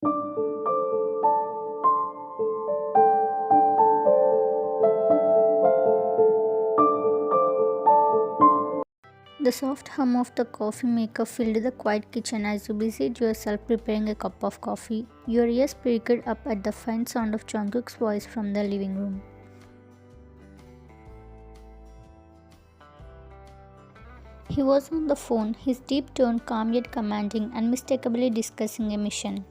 The soft hum of the coffee maker filled the quiet kitchen as you busied yourself preparing a cup of coffee. Your ears pricked up at the faint sound of Jungkook's voice from the living room. He was on the phone, his deep tone calm yet commanding, unmistakably discussing a mission.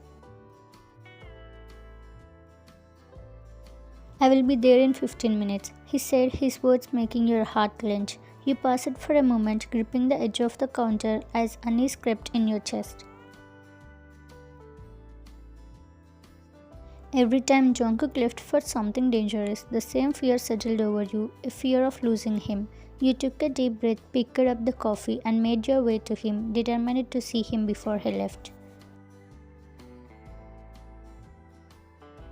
I will be there in 15 minutes, he said, his words making your heart clench. You paused for a moment, gripping the edge of the counter as unease crept in your chest. Every time Jungkook left for something dangerous, the same fear settled over you, a fear of losing him. You took a deep breath, picked up the coffee, and made your way to him, determined to see him before he left.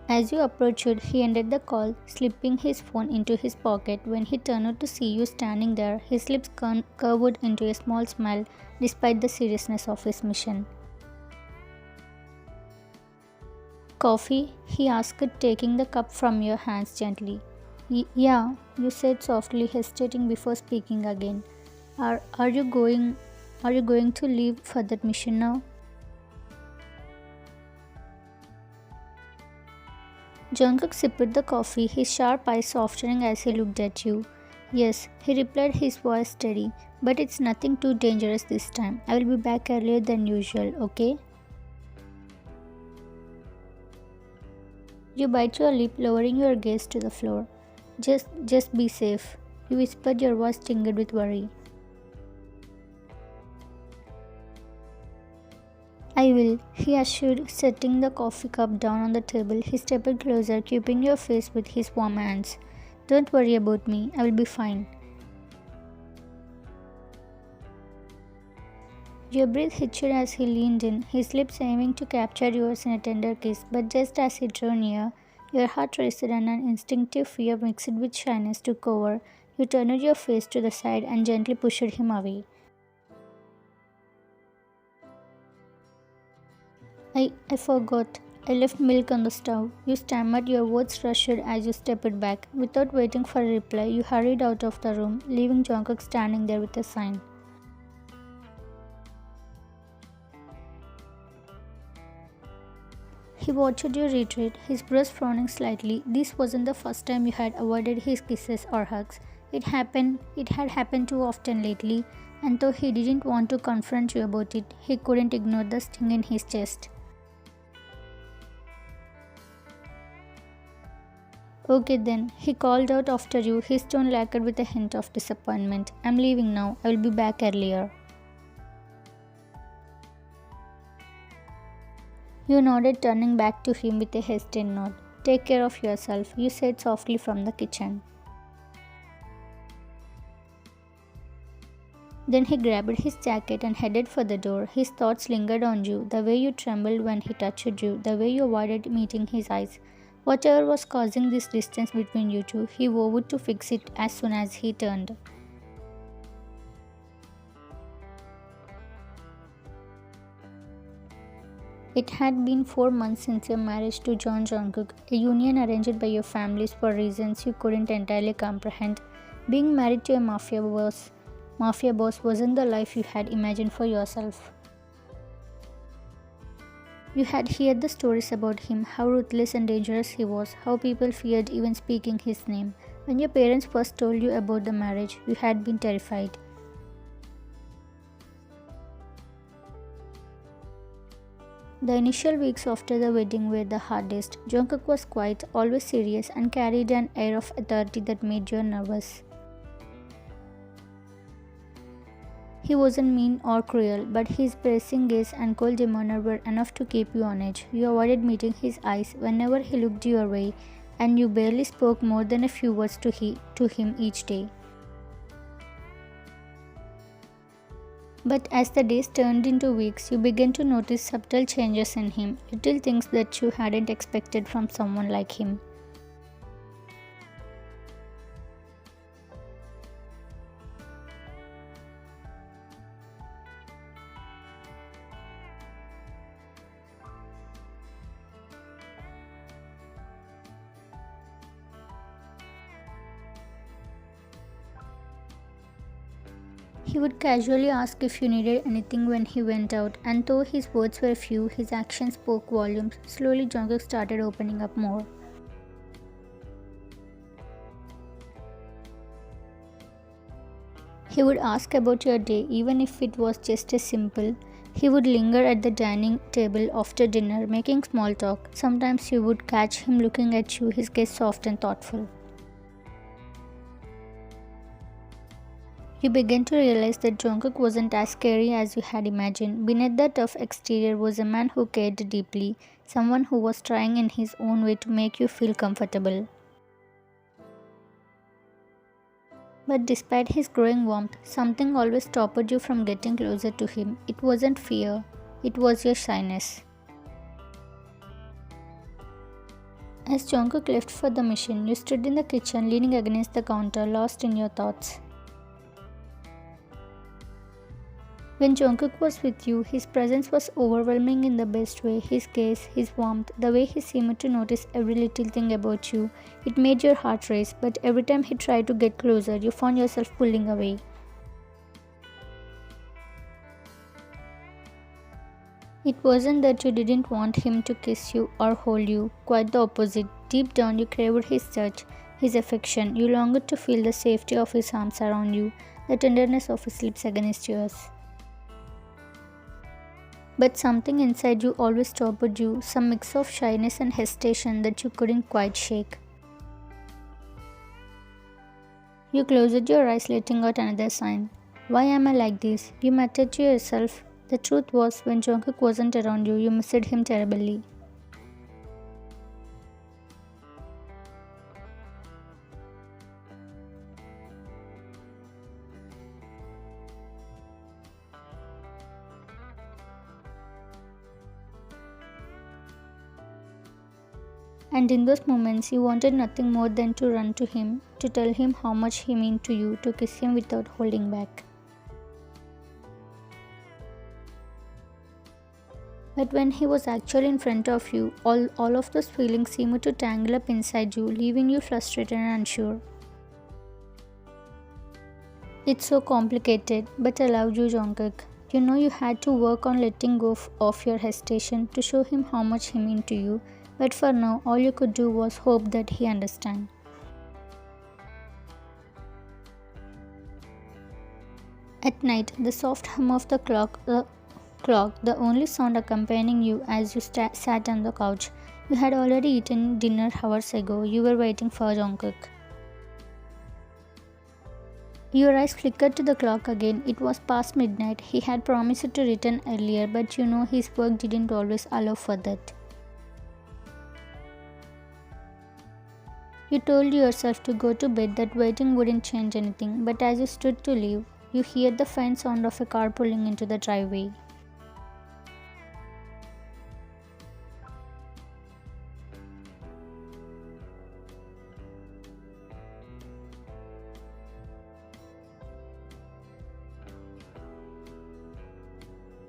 As you approached, he ended the call, slipping his phone into his pocket. When he turned to see you standing there, his lips curved into a small smile despite the seriousness of his mission. Coffee? He asked, taking the cup from your hands gently. Yeah, you said softly, hesitating before speaking again. Are you going to leave for that mission now? Jungkook sipped the coffee, his sharp eyes softening as he looked at you. Yes, he replied, his voice steady. But it's nothing too dangerous this time. I will be back earlier than usual, okay? You bite your lip, lowering your gaze to the floor. Just be safe. You whispered, your voice tinged with worry. I will, he assured, setting the coffee cup down on the table. He stepped closer, keeping your face with his warm hands. Don't worry about me, I will be fine. Your breath hitched as he leaned in, his lips aiming to capture yours in a tender kiss, but just as he drew near, your heart raced and an instinctive fear mixed with shyness took over. You turned your face to the side and gently pushed him away. I forgot. I left milk on the stove. You stammered, your words rushed as you stepped back. Without waiting for a reply, you hurried out of the room, leaving Jungkook standing there with a sign. He watched you retreat, his brows frowning slightly. This wasn't the first time you had avoided his kisses or hugs. It had happened too often lately, and though he didn't want to confront you about it, he couldn't ignore the sting in his chest. Okay then, he called out after you, his tone lacquered with a hint of disappointment. I'm leaving now, I will be back earlier. You nodded, turning back to him with a hesitant nod. Take care of yourself, you said softly from the kitchen. Then he grabbed his jacket and headed for the door. His thoughts lingered on you, the way you trembled when he touched you, the way you avoided meeting his eyes. Whatever was causing this distance between you two, he vowed to fix it as soon as he turned. It had been 4 months since your marriage to John Jungkook, a union arranged by your families for reasons you couldn't entirely comprehend. Being married to a mafia boss wasn't the life you had imagined for yourself. You had heard the stories about him, how ruthless and dangerous he was, how people feared even speaking his name. When your parents first told you about the marriage, you had been terrified. The initial weeks after the wedding were the hardest. Jungkook was quiet, always serious, and carried an air of authority that made you nervous. He wasn't mean or cruel, but his bracing gaze and cold demeanor were enough to keep you on edge. You avoided meeting his eyes whenever he looked your way, and you barely spoke more than a few words to him each day. But as the days turned into weeks, you began to notice subtle changes in him, little things that you hadn't expected from someone like him. He would casually ask if you needed anything when he went out, and though his words were few, his actions spoke volumes. Slowly, Jungkook started opening up more. He would ask about your day, even if it was just as simple. He would linger at the dining table after dinner, making small talk. Sometimes you would catch him looking at you, his gaze soft and thoughtful. You began to realize that Jungkook wasn't as scary as you had imagined. Beneath the tough exterior was a man who cared deeply, someone who was trying in his own way to make you feel comfortable. But despite his growing warmth, something always stopped you from getting closer to him. It wasn't fear, it was your shyness. As Jungkook left for the mission, you stood in the kitchen leaning against the counter, lost in your thoughts. When Jungkook was with you, his presence was overwhelming in the best way. His gaze, his warmth, the way he seemed to notice every little thing about you, it made your heart race, but every time he tried to get closer, you found yourself pulling away. It wasn't that you didn't want him to kiss you or hold you, quite the opposite. Deep down, you craved his touch, his affection. You longed to feel the safety of his arms around you, the tenderness of his lips against yours. But something inside you always stopped you, some mix of shyness and hesitation that you couldn't quite shake. You closed your eyes, letting out another sign. Why am I like this? You muttered to yourself. The truth was, when Jungkook wasn't around you, you missed him terribly. And in those moments, you wanted nothing more than to run to him, to tell him how much he meant to you, to kiss him without holding back. But when he was actually in front of you, all of those feelings seemed to tangle up inside you, leaving you frustrated and unsure. It's so complicated, but I love you, Jungkook. You know you had to work on letting go of your hesitation to show him how much he meant to you. But for now, all you could do was hope that he understand. At night, the soft hum of the clock, the only sound accompanying you as you sat on the couch. You had already eaten dinner hours ago. You were waiting for Jungkook. Your eyes flickered to the clock again. It was past midnight. He had promised to return earlier, but you know his work didn't always allow for that. You told yourself to go to bed, that waiting wouldn't change anything, but as you stood to leave, you heard the faint sound of a car pulling into the driveway.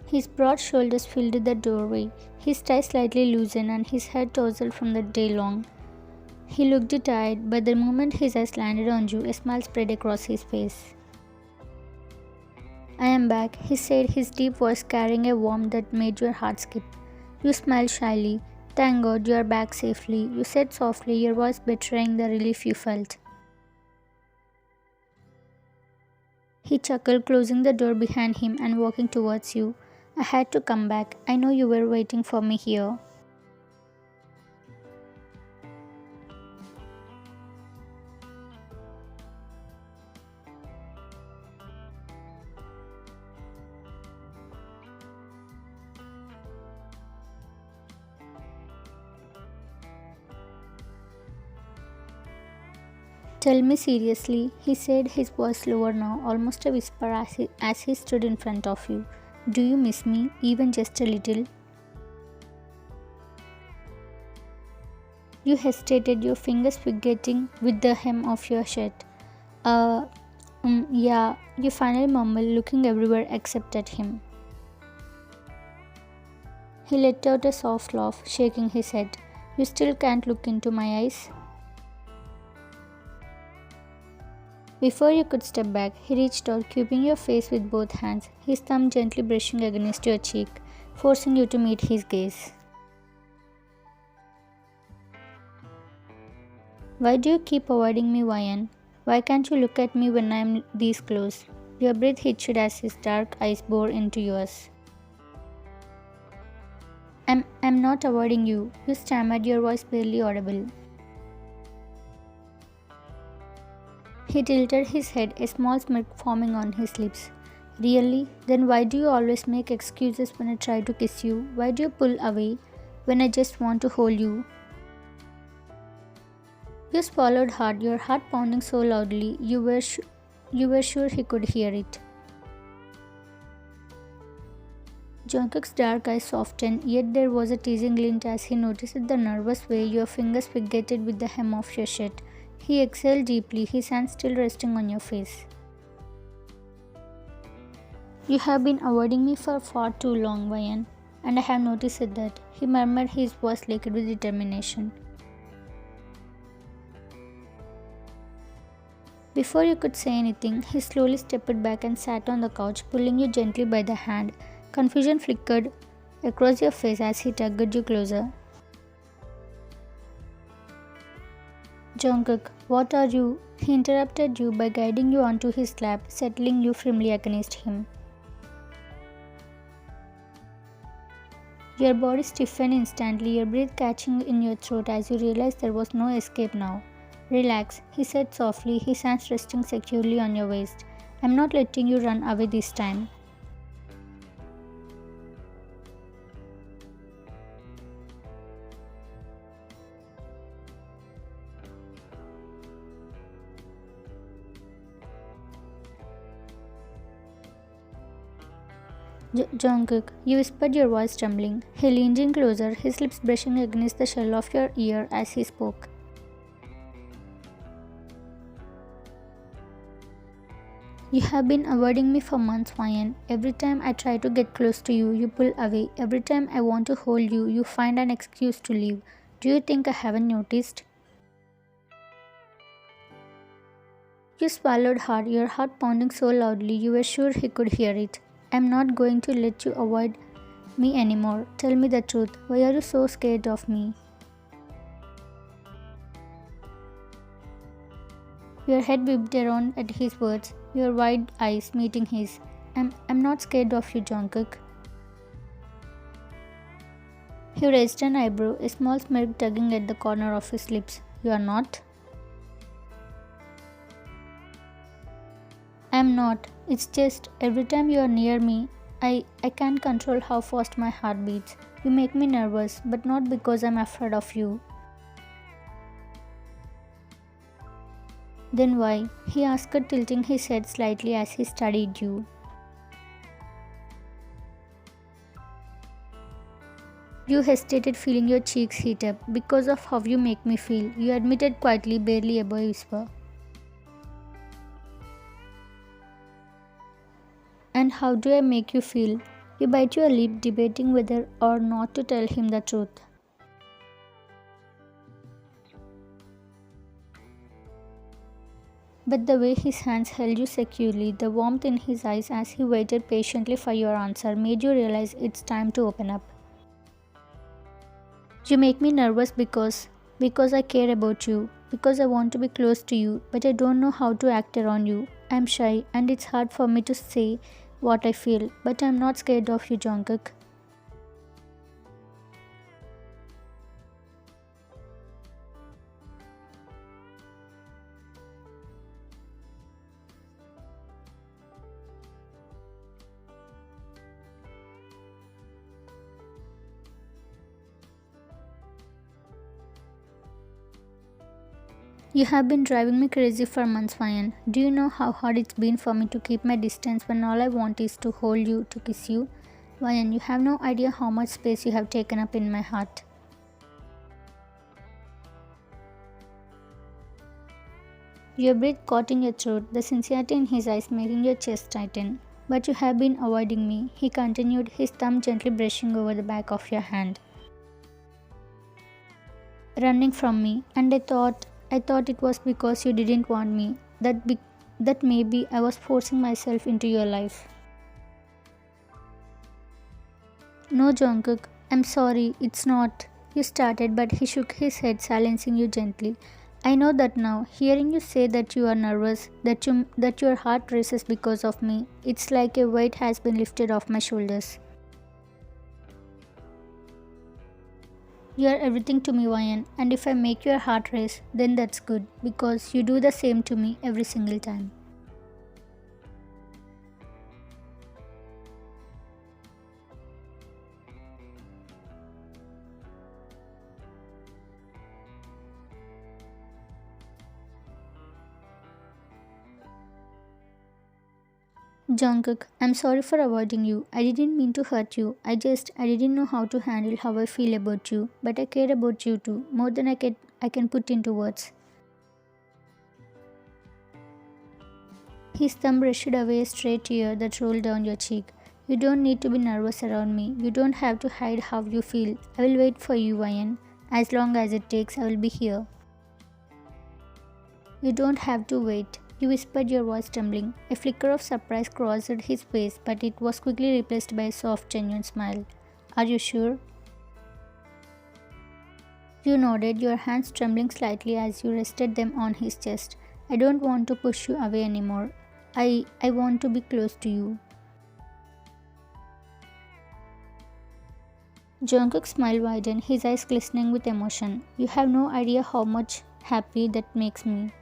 His broad shoulders filled the doorway, his tie slightly loosened and his head tousled from the day long. He looked tired, but the moment his eyes landed on you, a smile spread across his face. I am back, he said, his deep voice carrying a warmth that made your heart skip. You smiled shyly. Thank God you are back safely, you said softly, your voice betraying the relief you felt. He chuckled, closing the door behind him and walking towards you. I had to come back. I know you were waiting for me here. Tell me seriously, he said, his voice lower now, almost a whisper as he stood in front of you. Do you miss me, even just a little? You hesitated, your fingers fidgeting with the hem of your shirt. Yeah, you finally mumbled, looking everywhere except at him. He let out a soft laugh, shaking his head. You still can't look into my eyes? Before you could step back, he reached out, cupping your face with both hands, his thumb gently brushing against your cheek, forcing you to meet his gaze. Why do you keep avoiding me, Vayan? Why can't you look at me when I'm this close? Your breath hitched as his dark eyes bored into yours. I'm not avoiding you, you stammered, your voice barely audible. He tilted his head, a small smirk forming on his lips. Really? Then why do you always make excuses when I try to kiss you? Why do you pull away when I just want to hold you? You swallowed hard, your heart pounding so loudly you were sure he could hear it. Jungkook's dark eyes softened, yet there was a teasing glint as he noticed the nervous way your fingers fidgeted with the hem of your shirt. He exhaled deeply, his hand still resting on your face. You have been avoiding me for far too long, Vayan, and I have noticed that, he murmured, his voice liquid with determination. Before you could say anything, he slowly stepped back and sat on the couch, pulling you gently by the hand. Confusion flickered across your face as he tugged you closer. Jungkook, what are you? He interrupted you by guiding you onto his lap, settling you firmly against him. Your body stiffened instantly, your breath catching in your throat as you realized there was no escape now. Relax, he said softly, his hands resting securely on your waist. I'm not letting you run away this time. Jungkook, you whispered, your voice trembling. He leaned in closer, his lips brushing against the shell of your ear as he spoke. You have been avoiding me for months, Vayan. Every time I try to get close to you, you pull away. Every time I want to hold you, you find an excuse to leave. Do you think I haven't noticed? You swallowed hard, your heart pounding so loudly you were sure he could hear it. I'm not going to let you avoid me anymore. Tell me the truth. Why are you so scared of me? Your head whipped around at his words, your wide eyes meeting his. I'm not scared of you, Jungkook. He raised an eyebrow, a small smirk tugging at the corner of his lips. You are not? I'm not. It's just every time you are near me, I can't control how fast my heart beats. You make me nervous, but not because I'm afraid of you. Then why? He asked, tilting his head slightly as he studied you. You hesitated, feeling your cheeks heat up. Because of how you make me feel, you admitted quietly, barely above a whisper. And how do I make you feel? You bite your lip, debating whether or not to tell him the truth. But the way his hands held you securely, the warmth in his eyes as he waited patiently for your answer, made you realize it's time to open up. You make me nervous because I care about you, because I want to be close to you, but I don't know how to act around you. I'm shy and it's hard for me to say what I feel, but I'm not scared of you, Jungkook. You have been driving me crazy for months, Vayan. Do you know how hard it's been for me to keep my distance when all I want is to hold you, to kiss you? Vayan, you have no idea how much space you have taken up in my heart. Your breath caught in your throat, the sincerity in his eyes making your chest tighten. But you have been avoiding me, he continued, his thumb gently brushing over the back of your hand. Running from me, and I thought it was because you didn't want me. that maybe I was forcing myself into your life. No, Jungkook, I'm sorry, it's not. You started, but he shook his head, silencing you gently. I know that now. Hearing you say that you are nervous, that your heart races because of me, it's like a weight has been lifted off my shoulders. You are everything to me, Ryan, and if I make your heart race, then that's good because you do the same to me every single time. Jungkook, I'm sorry for avoiding you. I didn't mean to hurt you. I didn't know how to handle how I feel about you. But I care about you too, more than I can put into words. His thumb brushed away a stray tear that rolled down your cheek. You don't need to be nervous around me. You don't have to hide how you feel. I will wait for you, Ryan. As long as it takes, I will be here. You don't have to wait. You whispered, your voice trembling. A flicker of surprise crossed his face, but it was quickly replaced by a soft, genuine smile. Are you sure? You nodded, your hands trembling slightly as you rested them on his chest. I don't want to push you away anymore. I want to be close to you. Jungkook's smile widened, his eyes glistening with emotion. You have no idea how much happy that makes me.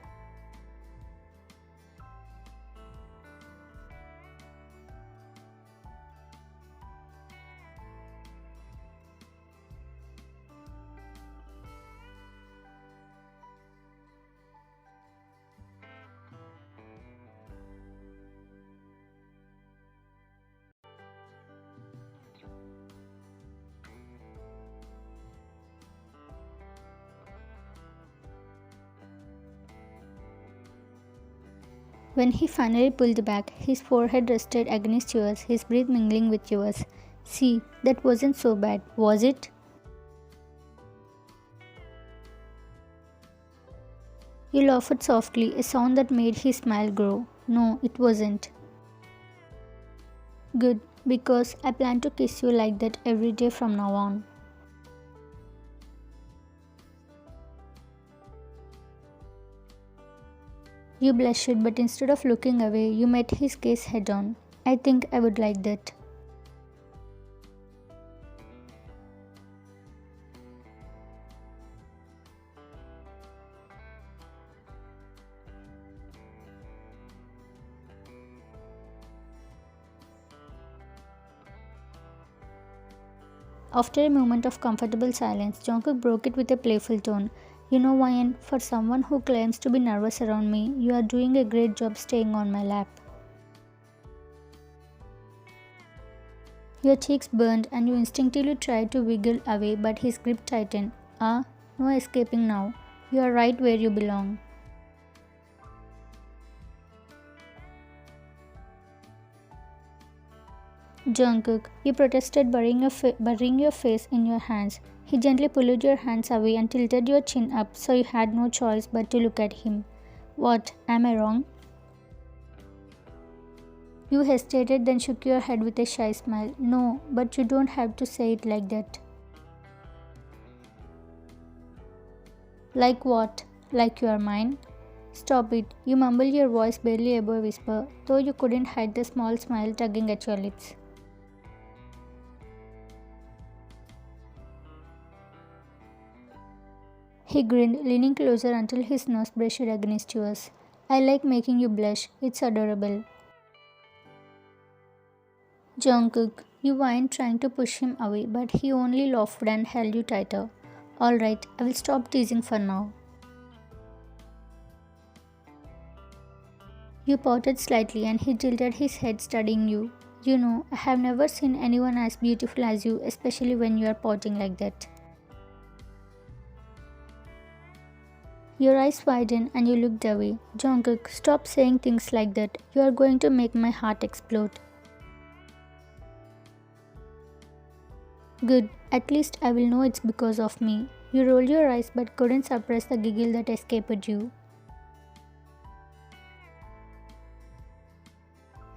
When he finally pulled back, his forehead rested against yours, his breath mingling with yours. See, that wasn't so bad, was it? You laughed softly, a sound that made his smile grow. No, it wasn't. Good, because I plan to kiss you like that every day from now on. You blushed, but instead of looking away, you met his gaze head on. I think I would like that. After a moment of comfortable silence, Jungkook broke it with a playful tone. You know, Ryan, for someone who claims to be nervous around me, you are doing a great job staying on my lap. Your cheeks burned and you instinctively tried to wiggle away, but his grip tightened. Ah, no escaping now. You are right where you belong. Jungkook, you protested, burying your face in your hands. He gently pulled your hands away and tilted your chin up so you had no choice but to look at him. What, am I wrong? You hesitated, then shook your head with a shy smile. No, but you don't have to say it like that. Like what? Like you are mine? Stop it. You mumbled, your voice barely above a whisper, though you couldn't hide the small smile tugging at your lips. He grinned, leaning closer until his nose brushed against yours. I like making you blush. It's adorable. Jungkook, you whined, trying to push him away, but he only laughed and held you tighter. Alright, I will stop teasing for now. You pouted slightly and he tilted his head, studying you. You know, I have never seen anyone as beautiful as you, especially when you are pouting like that. Your eyes widened and you looked away. Jungkook, stop saying things like that. You are going to make my heart explode. Good, at least I will know it's because of me. You rolled your eyes but couldn't suppress the giggle that escaped you.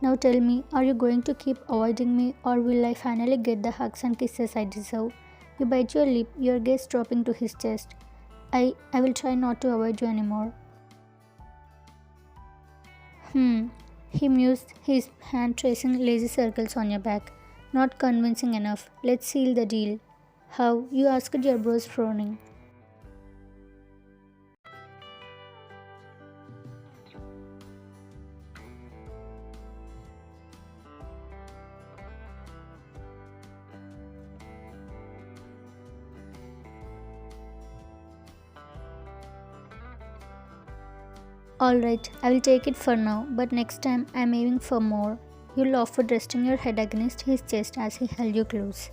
Now tell me, are you going to keep avoiding me or will I finally get the hugs and kisses I deserve? You bite your lip, your gaze dropping to his chest. I will try not to avoid you anymore. Hmm. He mused, his hand tracing lazy circles on your back. Not convincing enough. Let's seal the deal. How? You asked your bros frowning. Alright, I will take it for now, but next time I'm aiming for more. You laughed, resting your head against his chest as he held you close.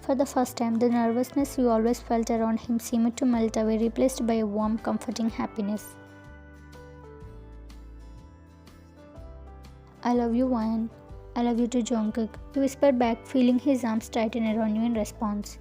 For the first time, the nervousness you always felt around him seemed to melt away, replaced by a warm, comforting happiness. I love you, Wyan. I love you too, Jungkook. You whispered back, feeling his arms tighten around you in response.